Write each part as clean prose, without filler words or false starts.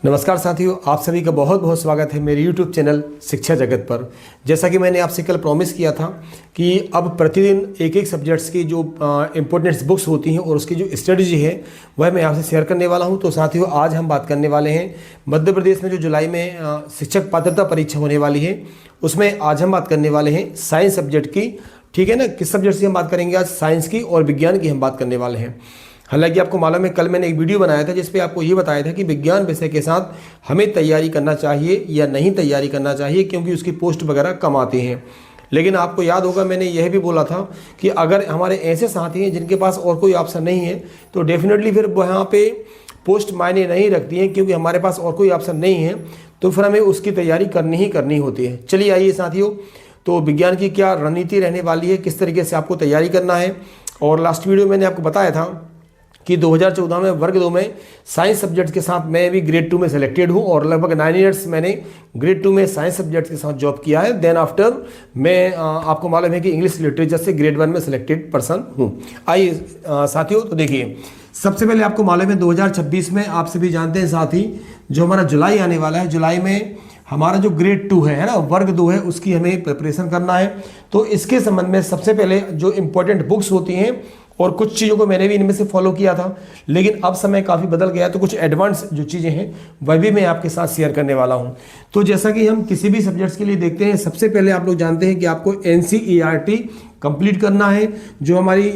नमस्कार साथियों, आप सभी का बहुत बहुत स्वागत है मेरे YouTube चैनल शिक्षा जगत पर। जैसा कि मैंने आपसे कल प्रॉमिस किया था कि अब प्रतिदिन एक एक सब्जेक्ट्स की जो इम्पोर्टेंट्स बुक्स होती हैं और उसकी जो स्ट्रेटजी है वह मैं आपसे शेयर करने वाला हूं। तो साथियों, आज हम बात करने वाले हैं मध्य प्रदेश में जो जुलाई में शिक्षक पात्रता परीक्षा होने वाली है, उसमें आज हम बात करने वाले हैं साइंस सब्जेक्ट की। ठीक है ना, किस सब्जेक्ट की हम बात करेंगे आज? साइंस की और विज्ञान की हम बात करने वाले हैं। हालांकि आपको मालूम है, कल मैंने एक वीडियो बनाया था जिस पे आपको ये बताया था कि विज्ञान विषय के साथ हमें तैयारी करना चाहिए या नहीं तैयारी करना चाहिए, क्योंकि उसकी पोस्ट वगैरह कम आती हैं। लेकिन आपको याद होगा, मैंने यह भी बोला था कि अगर हमारे ऐसे साथी हैं जिनके पास और कोई ऑप्शन नहीं है तो डेफिनेटली फिर वहाँ पे पोस्ट मायने नहीं रखती हैं, क्योंकि हमारे पास और कोई ऑप्शन नहीं है तो फिर हमें उसकी तैयारी करनी ही करनी होती है। चलिए आइए साथियों, तो विज्ञान की क्या रणनीति रहने वाली है, किस तरीके से आपको तैयारी करना है। और लास्ट वीडियो मैंने आपको बताया था कि 2014 में वर्ग 2 में साइंस सब्जेक्ट के साथ मैं भी ग्रेड 2 में सिलेक्टेड हूँ और लगभग 9 ईयर्स मैंने ग्रेड 2 में साइंस सब्जेक्ट के साथ जॉब किया है। देन आफ्टर मैं आपको मालूम है कि इंग्लिश लिटरेचर से ग्रेड 1 में सिलेक्टेड पर्सन हूँ। आइए साथियों, तो देखिए, सबसे पहले आपको मालूम है 2026 में आप सभी जानते हैं साथी, जो हमारा जुलाई आने वाला है, जुलाई में हमारा जो ग्रेड 2 है ना, वर्ग 2 है, उसकी हमें प्रिपरेशन करना है। तो इसके संबंध में सबसे पहले जो इम्पोर्टेंट बुक्स होती हैं, और कुछ चीज़ों को मैंने भी इनमें से फॉलो किया था, लेकिन अब समय काफ़ी बदल गया तो कुछ एडवांस जो चीज़ें हैं वह भी मैं आपके साथ शेयर करने वाला हूं। तो जैसा कि हम किसी भी सब्जेक्ट्स के लिए देखते हैं, सबसे पहले आप लोग जानते हैं कि आपको NCERT कंप्लीट करना है, जो हमारी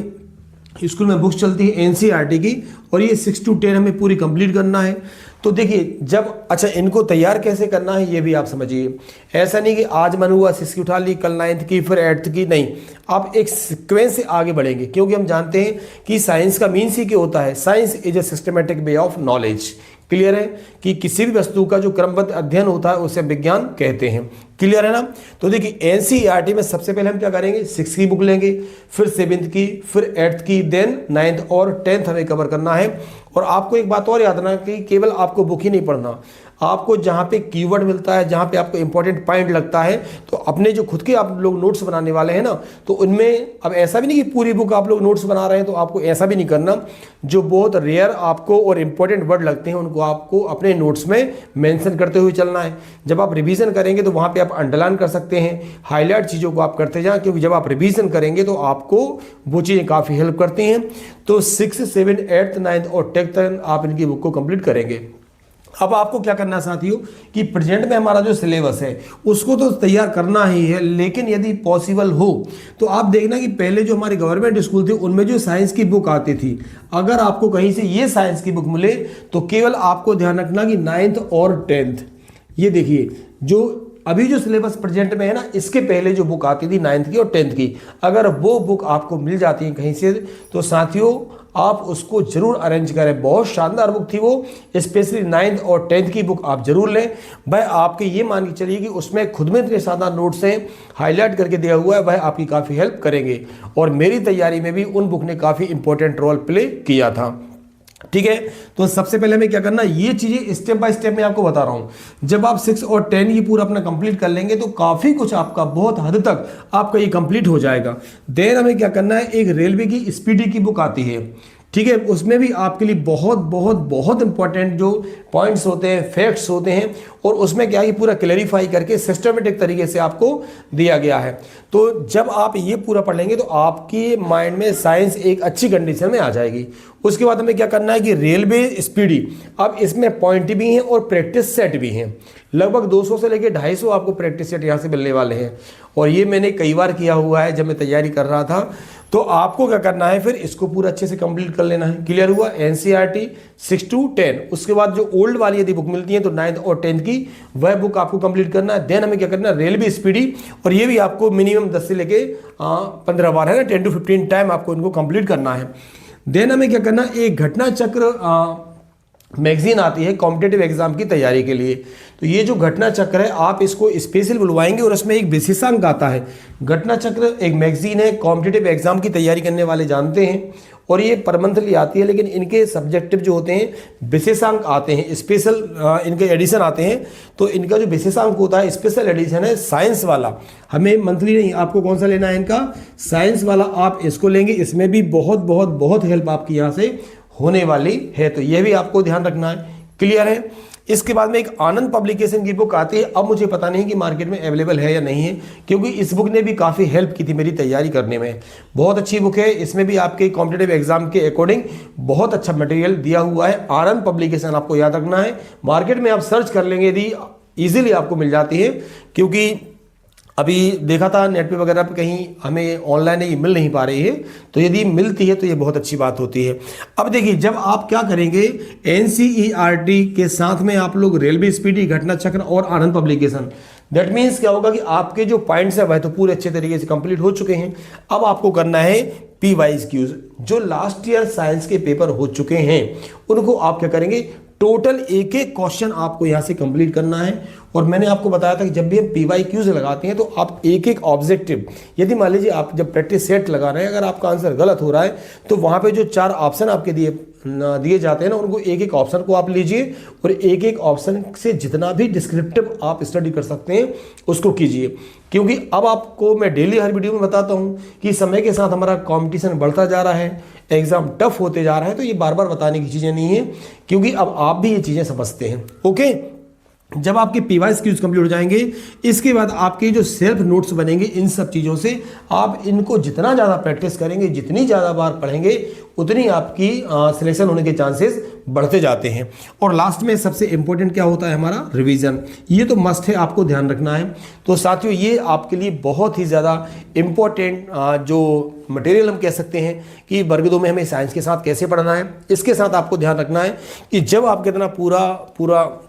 स्कूल में बुक्स चलती है NCERT की, और ये 6 to 10 हमें पूरी कंप्लीट करना है। तो देखिए, जब अच्छा इनको तैयार कैसे करना है ये भी आप समझिए। ऐसा नहीं कि आज मन हुआ 6 की उठा ली, कल 9th की, फिर 8th की, नहीं। आप एक सीक्वेंस से आगे बढ़ेंगे, क्योंकि हम जानते हैं कि साइंस का मीन्स ही क्या होता है। Science is a systematic way of knowledge. Clear है कि किसी भी वस्तु का जो क्रमबद्ध अध्ययन होता है उसे विज्ञान कहते हैं। क्लियर है ना? तो देखिए, NCERT में सबसे पहले हम क्या करेंगे, 6 की बुक लेंगे, फिर 7th की, फिर 8th की, देन 9th और 10th हमें कवर करना है। और आपको एक बात और याद रखना कि केवल आपको बुक ही नहीं पढ़ना, आपको जहाँ पे कीवर्ड मिलता है, जहाँ पे आपको इंपॉर्टेंट पॉइंट लगता है, तो अपने जो खुद के आप लोग नोट्स बनाने वाले हैं ना, तो उनमें अब ऐसा भी नहीं कि पूरी बुक आप लोग नोट्स बना रहे हैं, तो आपको ऐसा भी नहीं करना। जो बहुत रेयर आपको और इंपॉर्टेंट वर्ड लगते हैं उनको आपको अपने नोट्स में मेंशन करते हुए चलना है। जब आप रिवीजन करेंगे तो वहाँ पे आप अंडरलाइन कर सकते हैं, हाईलाइट चीज़ों को आप करते जाएं, क्योंकि जब आप रिवीजन करेंगे तो आपको वो चीज़ें काफ़ी हेल्प करती हैं। तो 6, 7, 8, 9 और 10 आप इनकी बुक को कंप्लीट करेंगे। अब आपको क्या करना है साथियों कि प्रेजेंट में हमारा जो सिलेबस है उसको तो तैयार करना ही है, लेकिन यदि पॉसिबल हो तो आप देखना कि पहले जो हमारे गवर्नमेंट स्कूल थे उनमें जो साइंस की बुक आती थी, अगर आपको कहीं से ये साइंस की बुक मिले तो केवल आपको ध्यान रखना कि 9th और 10th, ये देखिए जो अभी जो सिलेबस प्रेजेंट में है ना, इसके पहले जो बुक आती थी 9th की और 10th की, अगर वो बुक आपको मिल जाती है कहीं से तो साथियों आप उसको जरूर अरेंज करें। बहुत शानदार बुक थी वो, स्पेशली 9th और 10th की बुक आप जरूर लें। भाई आपके ये मान के चलिए कि उसमें खुद में इतने शानदार नोट्स हैं, हाईलाइट करके दिया हुआ है, वह आपकी काफ़ी हेल्प करेंगे। और मेरी तैयारी में भी उन बुक ने काफ़ी इंपॉर्टेंट रोल प्ले किया था। ठीक है, तो सबसे पहले हमें क्या करना, ये चीजें स्टेप बाय स्टेप मैं आपको बता रहा हूं। जब आप 6 और 10 ये पूरा अपना कंप्लीट कर लेंगे तो काफी कुछ आपका बहुत हद तक आपका ये कंप्लीट हो जाएगा। देन हमें क्या करना है, एक रेलवे की स्पीडी की बुक आती है, ठीक है, उसमें भी आपके लिए बहुत बहुत बहुत इंपॉर्टेंट जो पॉइंट्स होते हैं, फैक्ट्स होते हैं, और उसमें क्या है पूरा क्लैरिफाई करके सिस्टमेटिक तरीके से आपको दिया गया है। तो जब आप ये पूरा पढ़ लेंगे तो आपके माइंड में साइंस एक अच्छी कंडीशन में आ जाएगी। उसके बाद हमें क्या करना है कि रेलवे स्पीडी, अब इसमें पॉइंट भी हैं और प्रैक्टिस सेट भी हैं, लगभग 200 से लेकर 250 आपको प्रैक्टिस सेट यहाँ से मिलने वाले हैं। और ये मैंने कई बार किया हुआ है जब मैं तैयारी कर रहा था। तो आपको क्या करना है, फिर इसको पूरा अच्छे से कंप्लीट कर लेना है। क्लियर हुआ? NCERT 6 to 10, उसके बाद जो ओल्ड वाली यदि बुक मिलती है तो 9th और 10th की वह बुक आपको कंप्लीट करना है। देन हमें क्या करना है, रेलवे स्पीडी, और ये भी आपको मिनिमम 10 से लेके 15 बार है ना, 10 to 15 टाइम आपको इनको कंप्लीट करना है। देन हमें क्या करना, एक घटना चक्र मैगजीन आती है कॉम्पिटेटिव एग्जाम की तैयारी के लिए। तो ये जो घटना चक्र है आप इसको स्पेशल बुलवाएंगे और उसमें एक विशेषांक आता है। घटना चक्र एक मैगजीन है, कॉम्पिटेटिव एग्जाम की तैयारी करने वाले जानते हैं, और ये पर मंथली आती है, लेकिन इनके सब्जेक्टिव जो होते हैं विशेषांक आते हैं, स्पेशल इनके एडिशन आते हैं। तो इनका जो विशेषांक होता है, स्पेशल एडिशन है साइंस वाला, हमें मंथली नहीं, आपको कौन सा लेना है इनका, साइंस वाला आप इसको लेंगे। इसमें भी बहुत बहुत बहुत हेल्प आपकी यहाँ से होने वाली है, तो यह भी आपको ध्यान रखना है। क्लियर है? इसके बाद में एक आनंद पब्लिकेशन की बुक आती है, अब मुझे पता नहीं कि मार्केट में अवेलेबल है या नहीं है, क्योंकि इस बुक ने भी काफ़ी हेल्प की थी मेरी तैयारी करने में। बहुत अच्छी बुक है, इसमें भी आपके कॉम्पिटेटिव एग्जाम के अकॉर्डिंग बहुत अच्छा मटेरियल दिया हुआ है। आनंद पब्लिकेशन आपको याद रखना है, मार्केट में आप सर्च कर लेंगे यदि ईजिली आपको मिल जाती है, क्योंकि अभी देखा था नेट पे वगैरह पे कहीं हमें ऑनलाइन ये मिल नहीं पा रही है, तो यदि मिलती है तो ये बहुत अच्छी बात होती है। अब देखिए, जब आप क्या करेंगे, एनसीईआरटी के साथ में आप लोग रेलवे स्पीडी, घटना चक्र और आनंद पब्लिकेशन, दैट मीन्स क्या होगा कि आपके जो पॉइंट्स है वह तो पूरे अच्छे तरीके से कंप्लीट हो चुके हैं। अब आपको करना है PYQs, जो लास्ट ईयर साइंस के पेपर हो चुके हैं उनको आप क्या करेंगे, टोटल एक एक क्वेश्चन आपको यहां से कंप्लीट करना है। और मैंने आपको बताया था कि जब भी हम PYQs लगाते हैं तो आप एक एक ऑब्जेक्टिव, यदि मान लीजिए आप जब प्रैक्टिस सेट लगा रहे हैं, अगर आपका आंसर गलत हो रहा है तो वहां पे जो 4 ऑप्शन आपके दिए जाते हैं ना, उनको एक एक ऑप्शन को आप लीजिए और एक एक ऑप्शन से जितना भी डिस्क्रिप्टिव आप स्टडी कर सकते हैं उसको कीजिए। क्योंकि अब आपको मैं डेली हर वीडियो में बताता हूं कि समय के साथ हमारा कंपटीशन बढ़ता जा रहा है, एग्जाम टफ होते जा रहा है, तो ये बार बार बताने की चीज़ें नहीं है, क्योंकि अब आप भी ये चीज़ें समझते हैं। ओके, जब आपके PYQs कंप्लीट हो जाएंगे, इसके बाद आपके जो सेल्फ नोट्स बनेंगे, इन सब चीज़ों से आप इनको जितना ज़्यादा प्रैक्टिस करेंगे, जितनी ज़्यादा बार पढ़ेंगे, उतनी आपकी सिलेक्शन होने के चांसेस बढ़ते जाते हैं। और लास्ट में सबसे इंपॉर्टेंट क्या होता है, हमारा रिवीजन। ये तो मस्ट है, आपको ध्यान रखना है। तो साथियों, ये आपके लिए बहुत ही ज़्यादा इम्पोर्टेंट जो मटेरियल हम कह सकते हैं कि वर्ग 2 में हमें साइंस के साथ कैसे पढ़ना है, इसके साथ आपको ध्यान रखना है कि जब आपके इतना पूरा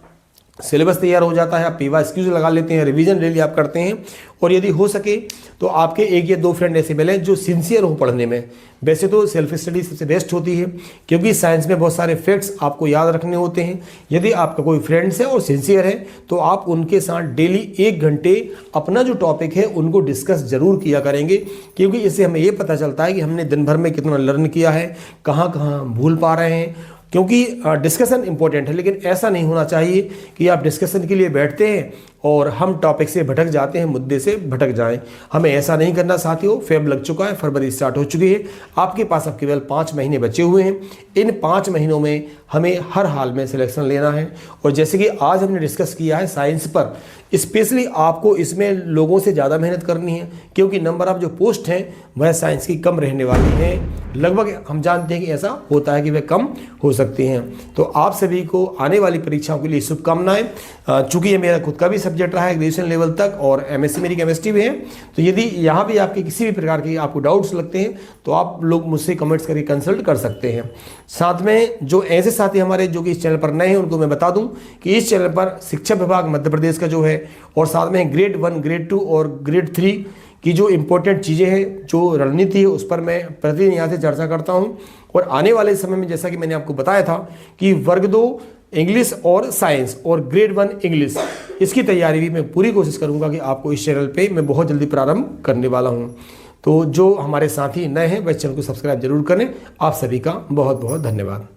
सिलेबस तैयार हो जाता है, आप PYQs लगा लेते हैं, रिवीजन डेली आप करते हैं, और यदि हो सके तो आपके 1 या 2 फ्रेंड ऐसे मिले जो सिंसियर हो पढ़ने में। वैसे तो सेल्फ स्टडी सबसे बेस्ट होती है, क्योंकि साइंस में बहुत सारे फैक्ट्स आपको याद रखने होते हैं। यदि आपका कोई फ्रेंड्स है और सिंसियर है तो आप उनके साथ डेली 1 घंटे अपना जो टॉपिक है उनको डिस्कस जरूर किया करेंगे, क्योंकि इससे हमें ये पता चलता है कि हमने दिन भर में कितना लर्न किया है, कहाँ कहाँ भूल पा रहे हैं। क्योंकि डिस्कशन इंपॉर्टेंट है, लेकिन ऐसा नहीं होना चाहिए कि आप डिस्कशन के लिए बैठते हैं और हम टॉपिक से भटक जाते हैं, मुद्दे से भटक जाएं। हमें ऐसा नहीं करना साथियों। फेब लग चुका है, फरवरी स्टार्ट हो चुकी है, आपके पास अब केवल 5 महीने बचे हुए हैं। इन 5 महीनों में हमें हर हाल में सिलेक्शन लेना है। और जैसे कि आज हमने डिस्कस किया है साइंस पर, स्पेशली आपको इसमें लोगों से ज़्यादा मेहनत करनी है, क्योंकि नंबर ऑफ जो पोस्ट हैं वह साइंस की कम रहने वाली हैं। लगभग हम जानते हैं कि ऐसा होता है कि वह कम हो सकती हैं। तो आप सभी को आने वाली परीक्षाओं के लिए शुभकामनाएं। चूँकि ये मेरा खुद का भी सब्जेक्ट रहा है ग्रेजुएशन लेवल तक, और MSc मेरी केमिस्ट्री भी है, तो यदि यहाँ भी आपके किसी भी प्रकार के आपको डाउट्स लगते हैं तो आप लोग मुझसे कमेंट्स करके कंसल्ट कर सकते हैं। साथ में जो ऐसे साथी हमारे जो कि इस चैनल पर नए हैं उनको मैं बता दूं कि इस चैनल पर शिक्षा विभाग मध्य प्रदेश का जो है, और साथ में ग्रेड 1, ग्रेड 2 और ग्रेड 3 की जो इम्पोर्टेंट चीज़ें हैं, जो रणनीति है, उस पर मैं प्रतिदिन यहाँ से चर्चा करता हूँ। और आने वाले समय में जैसा कि मैंने आपको बताया था कि वर्ग 2 इंग्लिश और साइंस और ग्रेड 1 इंग्लिश, इसकी तैयारी भी मैं पूरी कोशिश करूँगा कि आपको इस चैनल पे मैं बहुत जल्दी प्रारंभ करने वाला हूँ। तो जो हमारे साथी नए हैं वह चैनल को सब्सक्राइब जरूर करें। आप सभी का बहुत बहुत धन्यवाद।